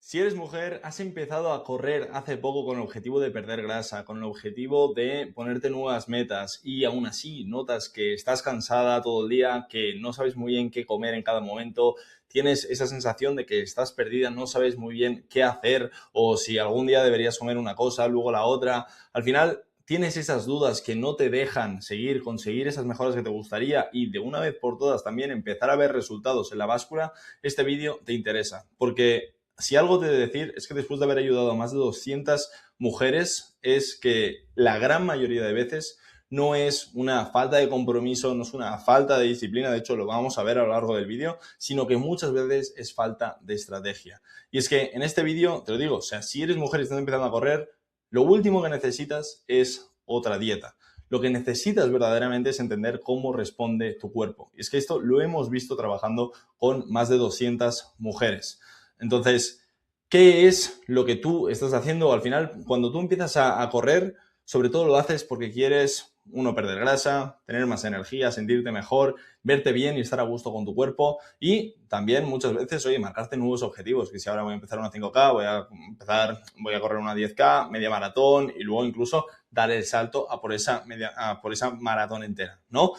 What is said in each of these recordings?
Si eres mujer, has empezado a correr hace poco con el objetivo de perder grasa, con el objetivo de ponerte nuevas metas y aún así notas que estás cansada todo el día, que no sabes muy bien qué comer en cada momento, tienes esa sensación de que estás perdida, no sabes muy bien qué hacer o si algún día deberías comer una cosa, luego la otra. Al final tienes esas dudas que no te dejan conseguir esas mejoras que te gustaría y de una vez por todas también empezar a ver resultados en la báscula. Este vídeo te interesa porque si algo te he de decir es que después de haber ayudado a más de 200 mujeres, es que la gran mayoría de veces no es una falta de compromiso, no es una falta de disciplina, de hecho lo vamos a ver a lo largo del vídeo, sino que muchas veces es falta de estrategia. Y es que en este vídeo, te lo digo, o sea, si eres mujer y estás empezando a correr, lo último que necesitas es otra dieta. Lo que necesitas verdaderamente es entender cómo responde tu cuerpo. Y es que esto lo hemos visto trabajando con más de 200 mujeres. Entonces, ¿qué es lo que tú estás haciendo? Al final, cuando tú empiezas a correr, sobre todo lo haces porque quieres, uno, perder grasa, tener más energía, sentirte mejor, verte bien y estar a gusto con tu cuerpo. Y también muchas veces, oye, marcarte nuevos objetivos, que si ahora voy a empezar una 5K, voy a correr una 10K, media maratón y luego incluso dar el salto a por esa maratón entera, ¿no?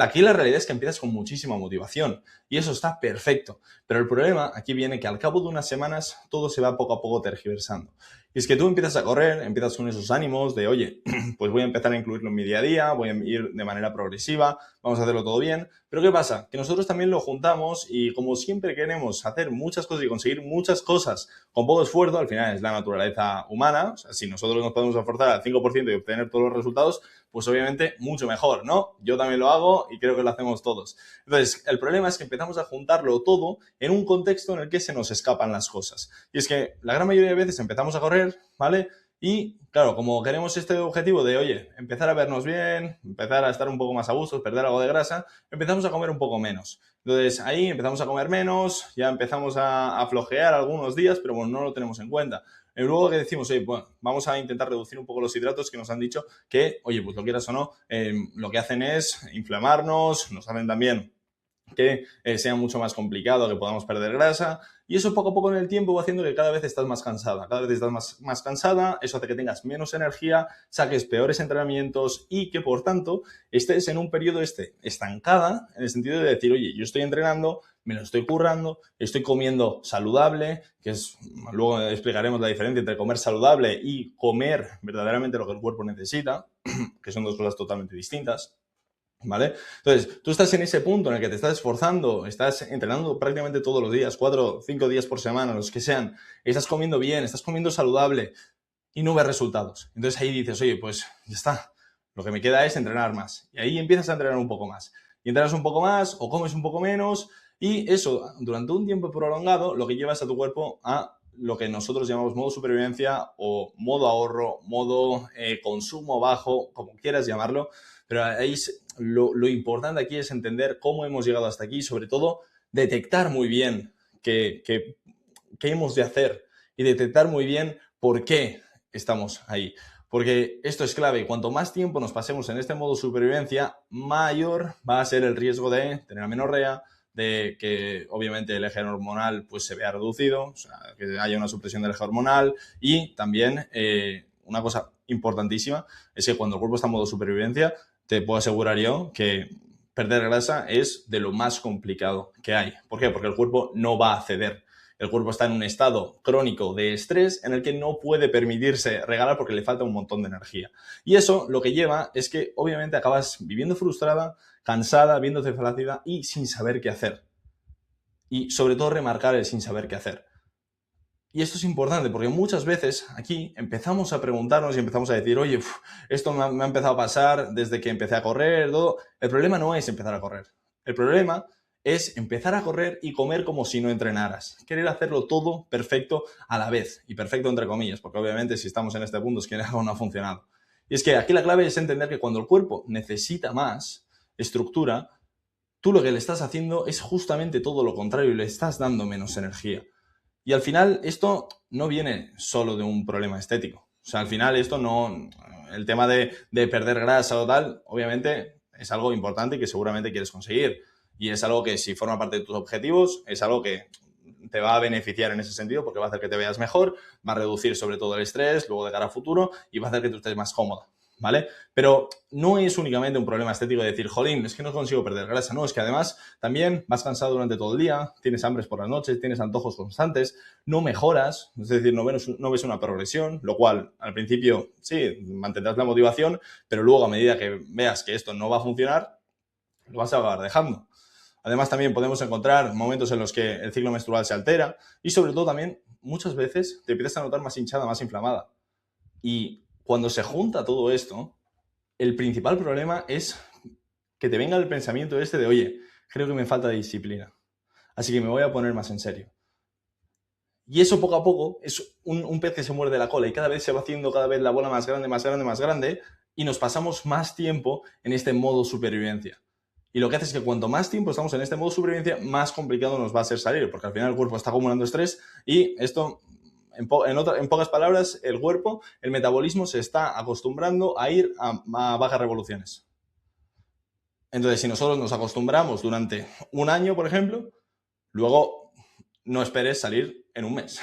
Aquí la realidad es que empiezas con muchísima motivación y eso está perfecto. Pero el problema aquí viene que al cabo de unas semanas todo se va poco a poco tergiversando. Y es que tú empiezas a correr, empiezas con esos ánimos de, oye, pues voy a empezar a incluirlo en mi día a día, voy a ir de manera progresiva, vamos a hacerlo todo bien. Pero ¿qué pasa? Que nosotros también lo juntamos y como siempre queremos hacer muchas cosas y conseguir muchas cosas con poco esfuerzo, al final es la naturaleza humana. O sea, si nosotros nos podemos esforzar al 5% y obtener todos los resultados, pues obviamente mucho mejor, ¿no? Yo también lo hago y creo que lo hacemos todos. Entonces, el problema es que empezamos a juntarlo todo en un contexto en el que se nos escapan las cosas. Y es que la gran mayoría de veces empezamos a correr, ¿vale? Y claro, como queremos este objetivo de, oye, empezar a vernos bien, empezar a estar un poco más a gusto, perder algo de grasa, empezamos a comer un poco menos. Entonces ahí empezamos a comer menos, ya empezamos a flojear algunos días, pero bueno, no lo tenemos en cuenta. Y luego que decimos, oye, bueno, vamos a intentar reducir un poco los hidratos que nos han dicho que, oye, pues lo quieras o no, lo que hacen es inflamarnos, nos hacen también que sea mucho más complicado, que podamos perder grasa. Y eso poco a poco en el tiempo va haciendo que cada vez estás más cansada. Cada vez estás más cansada, eso hace que tengas menos energía, saques peores entrenamientos y que, por tanto, estés en un periodo estancada, en el sentido de decir, oye, yo estoy entrenando, me lo estoy currando, estoy comiendo saludable, que es, luego explicaremos la diferencia entre comer saludable y comer verdaderamente lo que el cuerpo necesita, que son dos cosas totalmente distintas. ¿Vale? Entonces, tú estás en ese punto en el que te estás esforzando, estás entrenando prácticamente todos los días, 4 o 5 días por semana, los que sean, estás comiendo bien, estás comiendo saludable y no ves resultados. Entonces ahí dices, oye, pues ya está, lo que me queda es entrenar más. Y ahí empiezas a entrenar un poco más. Y entrenas un poco más o comes un poco menos y eso, durante un tiempo prolongado, lo que llevas a tu cuerpo a lo que nosotros llamamos modo supervivencia o modo ahorro, modo consumo bajo, como quieras llamarlo. Pero ahí lo importante aquí es entender cómo hemos llegado hasta aquí y sobre todo detectar muy bien qué hemos de hacer y detectar muy bien por qué estamos ahí. Porque esto es clave. Cuanto más tiempo nos pasemos en este modo supervivencia, mayor va a ser el riesgo de tener amenorrea, de que obviamente el eje hormonal pues, se vea reducido, o sea, que haya una supresión del eje hormonal y también una cosa importantísima es que cuando el cuerpo está en modo supervivencia, te puedo asegurar yo que perder grasa es de lo más complicado que hay. ¿Por qué? Porque el cuerpo no va a ceder. El cuerpo está en un estado crónico de estrés en el que no puede permitirse regalar porque le falta un montón de energía. Y eso lo que lleva es que obviamente acabas viviendo frustrada, cansada, viéndote flácida y sin saber qué hacer. Y sobre todo remarcar el sin saber qué hacer. Y esto es importante porque muchas veces aquí empezamos a preguntarnos y empezamos a decir, oye, esto me ha empezado a pasar desde que empecé a correr, todo. El problema no es empezar a correr. El problema es empezar a correr y comer como si no entrenaras. Querer hacerlo todo perfecto a la vez. Y perfecto entre comillas, porque obviamente si estamos en este punto es que algo no ha funcionado. Y es que aquí la clave es entender que cuando el cuerpo necesita más estructura, tú lo que le estás haciendo es justamente todo lo contrario y le estás dando menos energía. Y al final esto no viene solo de un problema estético. O sea, al final esto no... El tema de perder grasa o tal, obviamente es algo importante y que seguramente quieres conseguir. Y es algo que si forma parte de tus objetivos, es algo que te va a beneficiar en ese sentido porque va a hacer que te veas mejor, va a reducir sobre todo el estrés luego de cara a futuro y va a hacer que tú estés más cómoda, ¿vale? Pero no es únicamente un problema estético de decir, jolín, es que no consigo perder grasa, no, es que además también vas cansado durante todo el día, tienes hambres por las noches, tienes antojos constantes, no mejoras, es decir, no ves una progresión, lo cual al principio sí, mantendrás la motivación, pero luego a medida que veas que esto no va a funcionar, lo vas a acabar dejando. Además, también podemos encontrar momentos en los que el ciclo menstrual se altera y sobre todo también muchas veces te empiezas a notar más hinchada, más inflamada. Y cuando se junta todo esto, el principal problema es que te venga el pensamiento este de, oye, creo que me falta disciplina, así que me voy a poner más en serio. Y eso poco a poco es un pez que se muerde la cola y cada vez se va haciendo cada vez la bola más grande, más grande, más grande y nos pasamos más tiempo en este modo supervivencia. Y lo que hace es que cuanto más tiempo estamos en este modo supervivencia, más complicado nos va a ser salir, porque al final el cuerpo está acumulando estrés y esto, en pocas palabras, el cuerpo, el metabolismo se está acostumbrando a ir a bajas revoluciones. Entonces, si nosotros nos acostumbramos durante un año, por ejemplo, luego no esperes salir en un mes.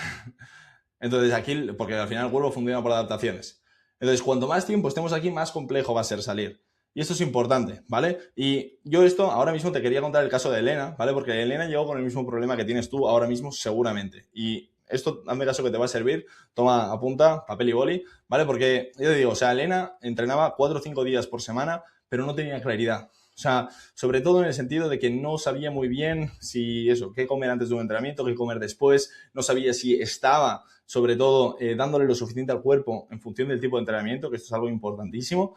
Entonces, aquí, porque al final el cuerpo funciona por adaptaciones. Entonces, cuanto más tiempo estemos aquí, más complejo va a ser salir. Y esto es importante, ¿vale? Y yo esto ahora mismo te quería contar el caso de Elena, ¿vale? Porque Elena llegó con el mismo problema que tienes tú ahora mismo seguramente. Y esto, hazme caso que te va a servir, toma, apunta, papel y boli, ¿vale? Porque yo te digo, o sea, Elena entrenaba 4 o 5 días por semana, pero no tenía claridad. O sea, sobre todo en el sentido de que no sabía muy bien si eso, qué comer antes de un entrenamiento, qué comer después, no sabía si estaba, sobre todo, dándole lo suficiente al cuerpo en función del tipo de entrenamiento, que esto es algo importantísimo.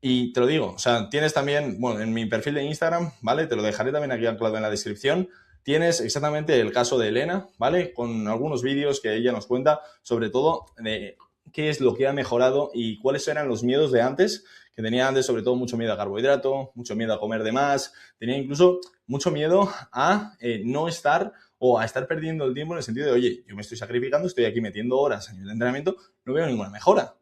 Y te lo digo, o sea, tienes también, bueno, en mi perfil de Instagram, ¿vale? Te lo dejaré también aquí anclado en la descripción. Tienes exactamente el caso de Elena, ¿vale? Con algunos vídeos que ella nos cuenta, sobre todo de qué es lo que ha mejorado y cuáles eran los miedos de antes, que tenía antes sobre todo mucho miedo a carbohidrato, mucho miedo a comer de más, tenía incluso mucho miedo a no estar o a estar perdiendo el tiempo en el sentido de, oye, yo me estoy sacrificando, estoy aquí metiendo horas en el entrenamiento, no veo ninguna mejora.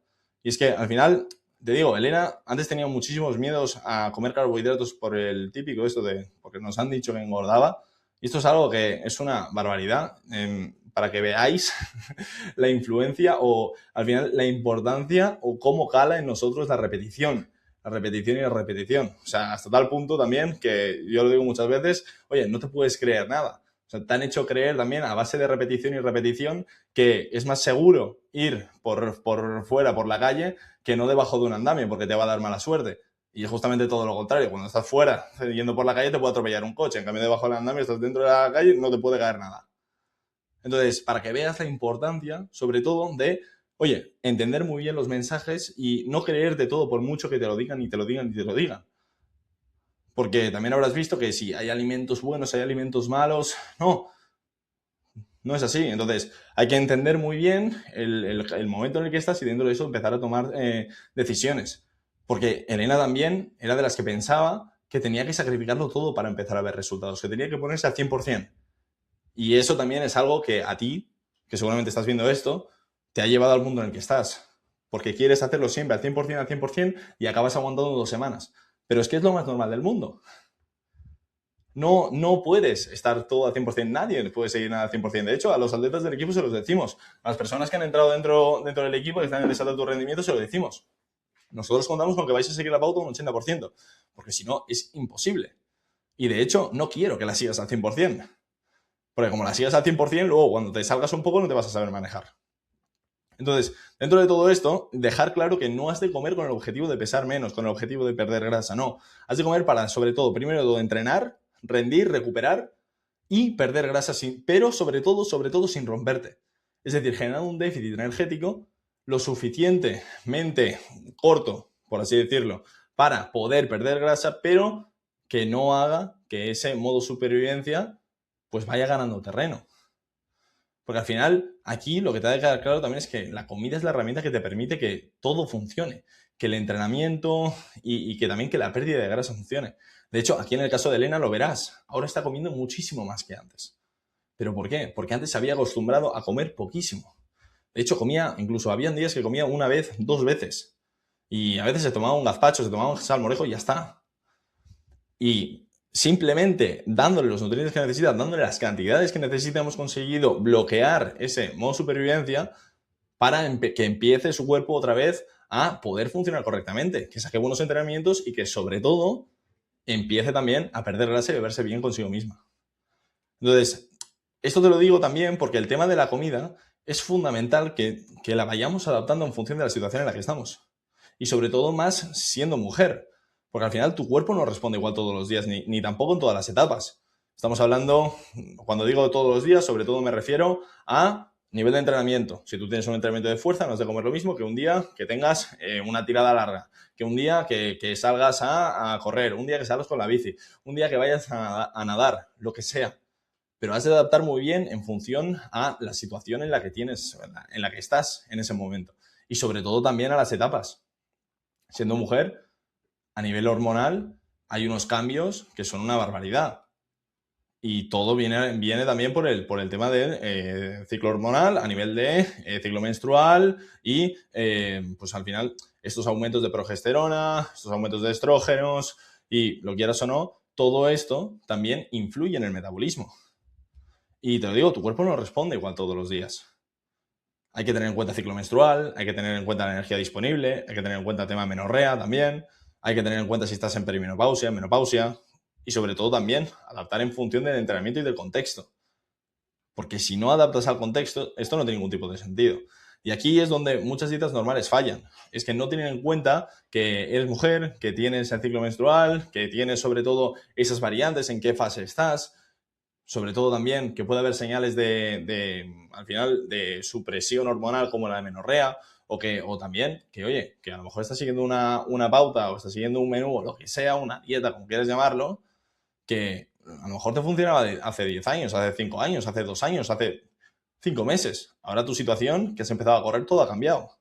Y es que al final te digo, Elena antes tenía muchísimos miedos a comer carbohidratos por el típico esto de, porque nos han dicho que engordaba. Y esto es algo que es una barbaridad, para que veáis la influencia o al final la importancia o cómo cala en nosotros la repetición y la repetición. O sea, hasta tal punto también que yo lo digo muchas veces, oye, no te puedes creer nada. O sea, te han hecho creer también a base de repetición y repetición que es más seguro ir por fuera, por la calle, que no debajo de un andamio, porque te va a dar mala suerte. Y es justamente todo lo contrario. Cuando estás fuera, yendo por la calle, te puede atropellar un coche. En cambio, debajo del andamio, estás dentro de la calle, no te puede caer nada. Entonces, para que veas la importancia, sobre todo, de, oye, entender muy bien los mensajes y no creerte todo por mucho que te lo digan y te lo digan y te lo digan. Porque también habrás visto que si hay alimentos buenos, hay alimentos malos. No es así. Entonces, hay que entender muy bien el momento en el que estás y dentro de eso empezar a tomar decisiones. Porque Elena también era de las que pensaba que tenía que sacrificarlo todo para empezar a ver resultados, que tenía que ponerse al 100%. Y eso también es algo que a ti, que seguramente estás viendo esto, te ha llevado al mundo en el que estás. Porque quieres hacerlo siempre al 100%, al 100% y acabas aguantando 2 semanas. Pero es que es lo más normal del mundo. No puedes estar todo al 100%, nadie puede seguir nada al 100%. De hecho, a los atletas del equipo se los decimos. A las personas que han entrado dentro del equipo, que están en ese alto rendimiento, se lo decimos. Nosotros contamos con que vais a seguir la pauta un 80%, porque si no, es imposible. Y de hecho, no quiero que la sigas al 100%. Porque como la sigas al 100%, luego cuando te salgas un poco no te vas a saber manejar. Entonces, dentro de todo esto, dejar claro que no has de comer con el objetivo de pesar menos, con el objetivo de perder grasa, no. Has de comer para, sobre todo, primero entrenar, rendir, recuperar y perder grasa, pero sobre todo sin romperte. Es decir, generar un déficit energético lo suficientemente corto, por así decirlo, para poder perder grasa, pero que no haga que ese modo supervivencia pues vaya ganando terreno. Porque al final, aquí lo que te ha de quedar claro también es que la comida es la herramienta que te permite que todo funcione, que el entrenamiento y que también que la pérdida de grasa funcione. De hecho, aquí en el caso de Elena lo verás, ahora está comiendo muchísimo más que antes. ¿Pero por qué? Porque antes se había acostumbrado a comer poquísimo. De hecho, incluso habían días que comía una vez, 2 veces. Y a veces se tomaba un gazpacho, se tomaba un salmorejo y ya está. Y simplemente dándole los nutrientes que necesita, dándole las cantidades que necesita, hemos conseguido bloquear ese modo supervivencia para que empiece su cuerpo otra vez a poder funcionar correctamente, que saque buenos entrenamientos y que sobre todo empiece también a perder grasa y a verse bien consigo misma. Entonces, esto te lo digo también porque el tema de la comida es fundamental que la vayamos adaptando en función de la situación en la que estamos. Y sobre todo más siendo mujer, porque al final tu cuerpo no responde igual todos los días, ni tampoco en todas las etapas. Estamos hablando, cuando digo todos los días, sobre todo me refiero a nivel de entrenamiento. Si tú tienes un entrenamiento de fuerza, no has de comer lo mismo que un día que tengas una tirada larga, que un día que salgas a correr, un día que salgas con la bici, un día que vayas a nadar, lo que sea. Pero has de adaptar muy bien en función a la situación en la que tienes, en la que estás en ese momento. Y sobre todo también a las etapas. Siendo mujer, a nivel hormonal, hay unos cambios que son una barbaridad. Y todo viene también por el tema del ciclo hormonal, a nivel de ciclo menstrual y, pues al final, estos aumentos de progesterona, estos aumentos de estrógenos y, lo quieras o no, todo esto también influye en el metabolismo. Y te lo digo, tu cuerpo no responde igual todos los días. Hay que tener en cuenta el ciclo menstrual, hay que tener en cuenta la energía disponible, hay que tener en cuenta el tema menorrea también, hay que tener en cuenta si estás en perimenopausia, menopausia y sobre todo también adaptar en función del entrenamiento y del contexto. Porque si no adaptas al contexto, esto no tiene ningún tipo de sentido. Y aquí es donde muchas dietas normales fallan. Es que no tienen en cuenta que eres mujer, que tienes el ciclo menstrual, que tienes sobre todo esas variantes, en qué fase estás, sobre todo también que puede haber señales al final, de supresión hormonal como la menorrea, o también que, oye, que a lo mejor estás siguiendo una pauta o estás siguiendo un menú o lo que sea, una dieta, como quieras llamarlo, que a lo mejor te funcionaba hace 10 años, hace 5 años, hace 2 años, hace 5 meses. Ahora tu situación, que has empezado a correr, todo ha cambiado.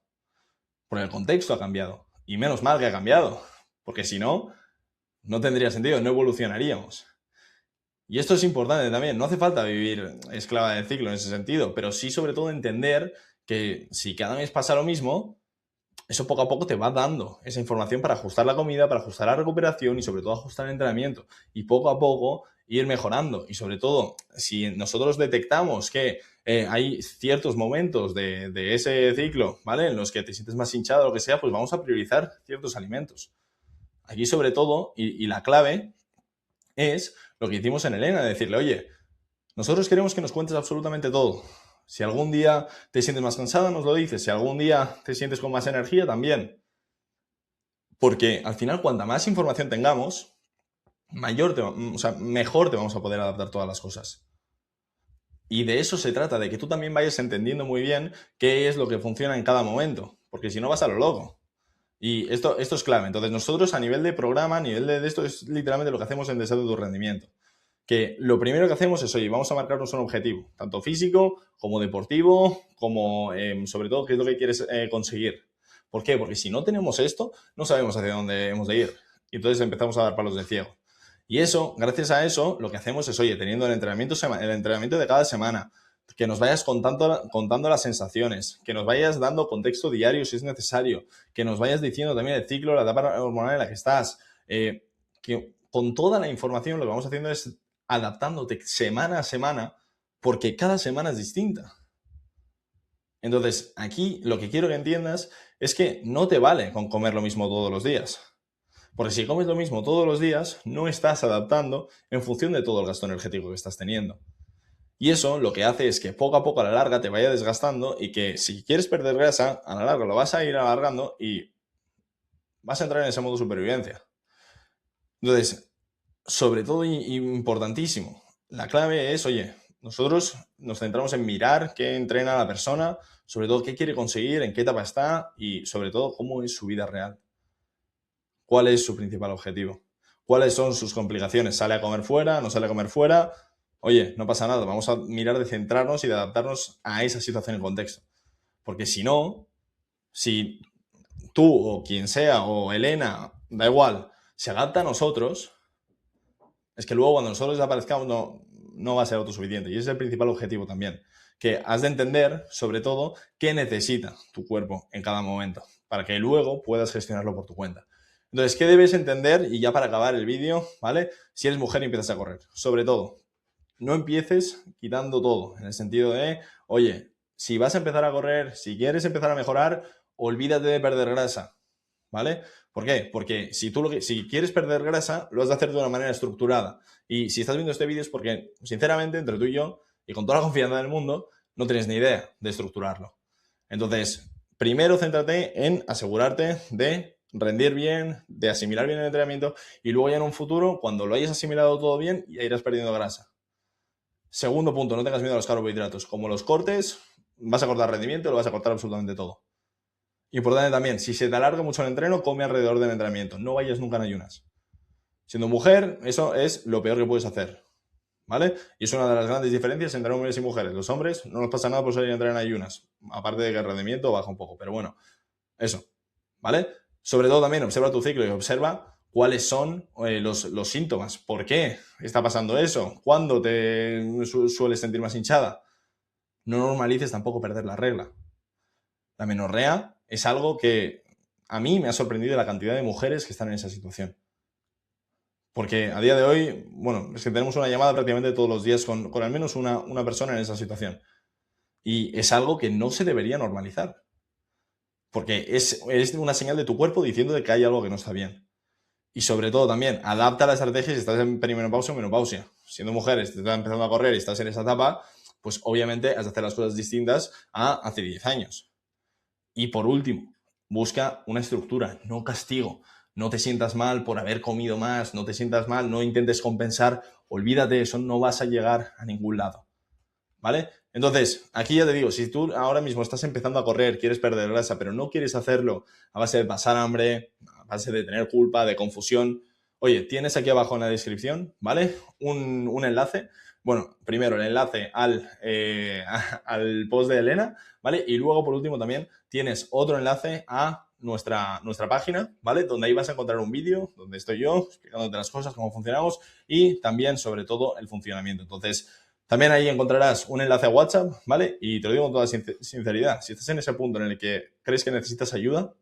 Porque el contexto ha cambiado. Y menos mal que ha cambiado. Porque si no, no tendría sentido, no evolucionaríamos. Y esto es importante también, no hace falta vivir esclava del ciclo en ese sentido, pero sí sobre todo entender que si cada mes pasa lo mismo, eso poco a poco te va dando esa información para ajustar la comida, para ajustar la recuperación y sobre todo ajustar el entrenamiento. Y poco a poco ir mejorando. Y sobre todo, si nosotros detectamos que hay ciertos momentos de ese ciclo, ¿vale? En los que te sientes más hinchado o lo que sea, pues vamos a priorizar ciertos alimentos. Aquí sobre todo, y la clave es lo que hicimos en Elena, decirle, oye, nosotros queremos que nos cuentes absolutamente todo. Si algún día te sientes más cansada, nos lo dices. Si algún día te sientes con más energía, también. Porque al final, cuanta más información tengamos, mejor te vamos a poder adaptar todas las cosas. Y de eso se trata, de que tú también vayas entendiendo muy bien qué es lo que funciona en cada momento. Porque si no vas a lo loco. Y esto es clave. Entonces, nosotros a nivel de programa, a nivel de esto, es literalmente lo que hacemos en Desarrollo de tu Rendimiento. Que lo primero que hacemos es, oye, vamos a marcarnos un objetivo, tanto físico como deportivo, como sobre todo qué es lo que quieres conseguir. ¿Por qué? Porque si no tenemos esto, no sabemos hacia dónde hemos de ir. Y entonces empezamos a dar palos de ciego. Y eso, gracias a eso, lo que hacemos es, oye, teniendo el entrenamiento de cada semana, que nos vayas contando las sensaciones, que nos vayas dando contexto diario si es necesario, que nos vayas diciendo también el ciclo, la etapa hormonal en la que estás, que con toda la información lo que vamos haciendo es adaptándote semana a semana, porque cada semana es distinta. Entonces, aquí lo que quiero que entiendas es que no te vale con comer lo mismo todos los días. Porque si comes lo mismo todos los días, no estás adaptando en función de todo el gasto energético que estás teniendo. Y eso lo que hace es que poco a poco a la larga te vaya desgastando y que si quieres perder grasa, a la larga lo vas a ir alargando y vas a entrar en ese modo supervivencia. Entonces, sobre todo y importantísimo, la clave es, oye, nosotros nos centramos en mirar qué entrena la persona, sobre todo qué quiere conseguir, en qué etapa está y sobre todo cómo es su vida real. ¿Cuál es su principal objetivo? ¿Cuáles son sus complicaciones? ¿Sale a comer fuera? ¿No sale a comer fuera? Oye, no pasa nada, vamos a mirar de centrarnos y de adaptarnos a esa situación y contexto. Porque si no, si tú o quien sea, o Elena, da igual, se adapta a nosotros, es que luego cuando nosotros desaparezcamos no va a ser autosuficiente. Y ese es el principal objetivo también. Que has de entender, sobre todo, qué necesita tu cuerpo en cada momento, para que luego puedas gestionarlo por tu cuenta. Entonces, ¿qué debes entender? Y ya para acabar el vídeo, ¿vale? Si eres mujer y empiezas a correr, sobre todo, no empieces quitando todo, en el sentido de, oye, si vas a empezar a correr, si quieres empezar a mejorar, olvídate de perder grasa, ¿vale? ¿Por qué? Porque si quieres perder grasa, lo has de hacer de una manera estructurada. Y si estás viendo este vídeo es porque, sinceramente, entre tú y yo, y con toda la confianza del mundo, no tienes ni idea de estructurarlo. Entonces, primero céntrate en asegurarte de rendir bien, de asimilar bien el entrenamiento y luego ya en un futuro, cuando lo hayas asimilado todo bien, ya irás perdiendo grasa. Segundo punto, no tengas miedo a los carbohidratos. Como los cortes, vas a cortar rendimiento, lo vas a cortar absolutamente todo. Importante también, si se te alarga mucho el entreno, come alrededor del entrenamiento. No vayas nunca en ayunas. Siendo mujer, eso es lo peor que puedes hacer, ¿vale? Y es una de las grandes diferencias entre hombres y mujeres. Los hombres no nos pasa nada por salir a entrenar en ayunas, aparte de que el rendimiento baja un poco, pero bueno, eso, ¿vale? Sobre todo también observa tu ciclo y observa cuáles son los síntomas. ¿Por qué está pasando eso? ¿Cuándo te sueles sentir más hinchada? No normalices tampoco perder la regla. La menorrea es algo que a mí me ha sorprendido la cantidad de mujeres que están en esa situación. Porque a día de hoy, bueno, es que tenemos una llamada prácticamente todos los días con al menos una persona en esa situación. Y es algo que no se debería normalizar. Porque es una señal de tu cuerpo diciendo de que hay algo que no está bien. Y sobre todo también, adapta la estrategia si estás en perimenopausia o menopausia. Siendo mujeres, te estás empezando a correr y estás en esa etapa, pues obviamente has de hacer las cosas distintas a hace 10 años. Y por último, busca una estructura, no castigo. No te sientas mal por haber comido más, no te sientas mal, no intentes compensar, olvídate de eso, no vas a llegar a ningún lado. ¿Vale? Entonces, aquí ya te digo, si tú ahora mismo estás empezando a correr, quieres perder grasa, pero no quieres hacerlo a base de pasar hambre, a base de tener culpa, de confusión, oye, tienes aquí abajo en la descripción, ¿vale? Un enlace. Bueno, primero el enlace al post de Elena, ¿vale? Y luego, por último, también tienes otro enlace a nuestra página, ¿vale? Donde ahí vas a encontrar un vídeo donde estoy yo explicándote las cosas, cómo funcionamos y también, sobre todo, el funcionamiento. Entonces, también ahí encontrarás un enlace a WhatsApp, ¿vale? Y te lo digo con toda sinceridad, si estás en ese punto en el que crees que necesitas ayuda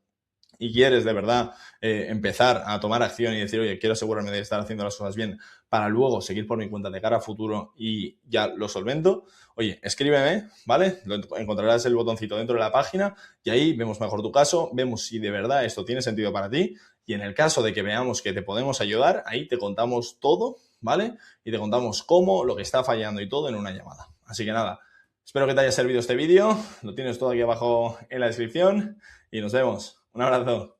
y quieres de verdad empezar a tomar acción y decir, oye, quiero asegurarme de estar haciendo las cosas bien para luego seguir por mi cuenta de cara a futuro y ya lo solvento, oye, escríbeme, ¿vale? Encontrarás el botoncito dentro de la página y ahí vemos mejor tu caso, vemos si de verdad esto tiene sentido para ti y en el caso de que veamos que te podemos ayudar, ahí te contamos todo, ¿vale? Y te contamos cómo, lo que está fallando y todo en una llamada. Así que nada, espero que te haya servido este vídeo, lo tienes todo aquí abajo en la descripción y nos vemos. Un abrazo.